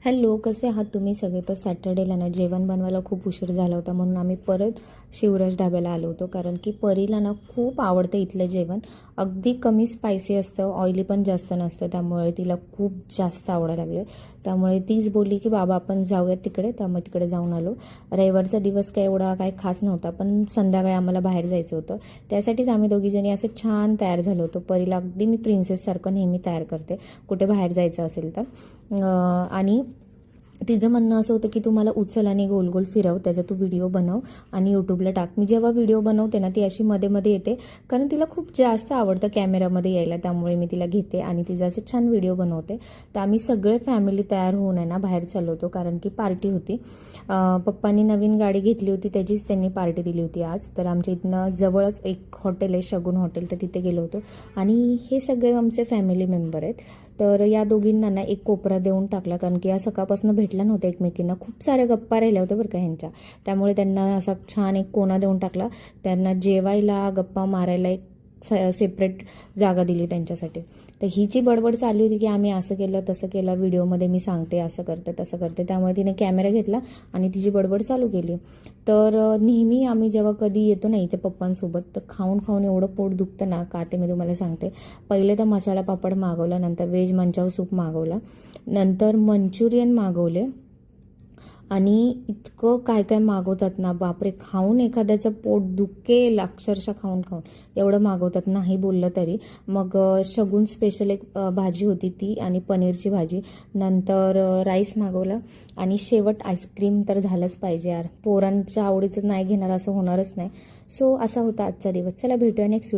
Hello, कसे आहात तुम्ही सगळे? तर सॅटर्डेला ना जेवण बनवायला खूप उशीर झाला होता, म्हणून आम्ही परत शिवराज ढाब्याला आलो होतो. कारण की परीला ना खूप आवडतं इथलं जेवण. अगदी कमी स्पायसी असतं, ऑइली पण जास्त नसतं, त्यामुळे तिला खूप जास्त आवडायला लागलं. त्यामुळे तीच बोलली की बाबा आपण जाऊयात तिकडे. त्यामुळे तिकडे जाऊन आलो. रविवारचा दिवस काय एवढा काय खास नव्हता, पण संध्याकाळी आम्हाला बाहेर जायचं होतं. त्यासाठीच आम्ही दोघीजणी असं छान तयार झालो होतो. परीला अगदी मी प्रिन्सेससारखं नेहमी तयार करते कुठे बाहेर जायचं असेल तर. आणि तिचं म्हणणं असं होतं की तू मला उचल आणि गोल गोल फिरव, त्याचा तू व्हिडिओ बनव आणि यूट्यूबला टाक. मी जेव्हा व्हिडिओ बनवते ना ती अशी मध्ये मध्ये येते, कारण तिला खूप जास्त आवडतं कॅमेरामध्ये यायला. त्यामुळे मी तिला घेते आणि तिचा असे छान व्हिडिओ बनवते. तर आम्ही सगळे फॅमिली तयार होऊन आहे ना बाहेर चाललो होतो, कारण की पार्टी होती. पप्पांनी नवीन गाडी घेतली होती, त्याचीच त्यांनी पार्टी दिली होती आज. तर आमच्या इथनं जवळच एक हॉटेल आहे, शगुन हॉटेल, तर तिथे गेलो होतो. आणि हे सगळे आमचे फॅमिली मेंबर आहेत. तर या दोघींना ना एक कोपरा देऊन टाकला, कारण की या सकाळपासून भेटल्या नव्हत्या एकमेकींना. खूप साऱ्या गप्पा राहिल्या होत्या बरं का ह्यांच्या. त्यामुळे त्यांना असा छान एक कोना देऊन टाकला. त्यांना जेवायला गप्पा मारायला एक सेपरेट जागा दिली त्यांच्यासाठी. तर हिची बडबड चालली होती की आम्ही असं केलं तसं केलं, व्हिडिओमध्ये मी सांगते असं करते तसं करते. त्यामुळे तिने कॅमेरा घेतला आणि तिची बडबड चालू केली. तर नेहमी आम्ही जेव्हा कधी येतो ना इथे पप्पांसोबत, तर खाऊन खाऊन एवढं पोट दुखतं ना का ते मी तुम्हाला सांगते. पहिले तर मसाला पापड मागवला, नंतर व्हेज मंचाव सूप मागवला, नंतर मंचुरियन मागवले आणि इतकं काय काय मागवतात ना बापरे. खाऊन एखाद्याचं पोट दुखेल अक्षरशः, खाऊन खाऊन एवढं मागवतात नाही बोललं तरी. मग शगुन स्पेशल एक भाजी होती ती आणि पनीरची भाजी, नंतर राईस मागवला आणि शेवट आईस्क्रीम तर झालंच पाहिजे यार. पोरांच्या आवडीचं नाही घेणार असं होणारच नाही. सो असा होता आजचा दिवस. चला भेटूया नेक्स्ट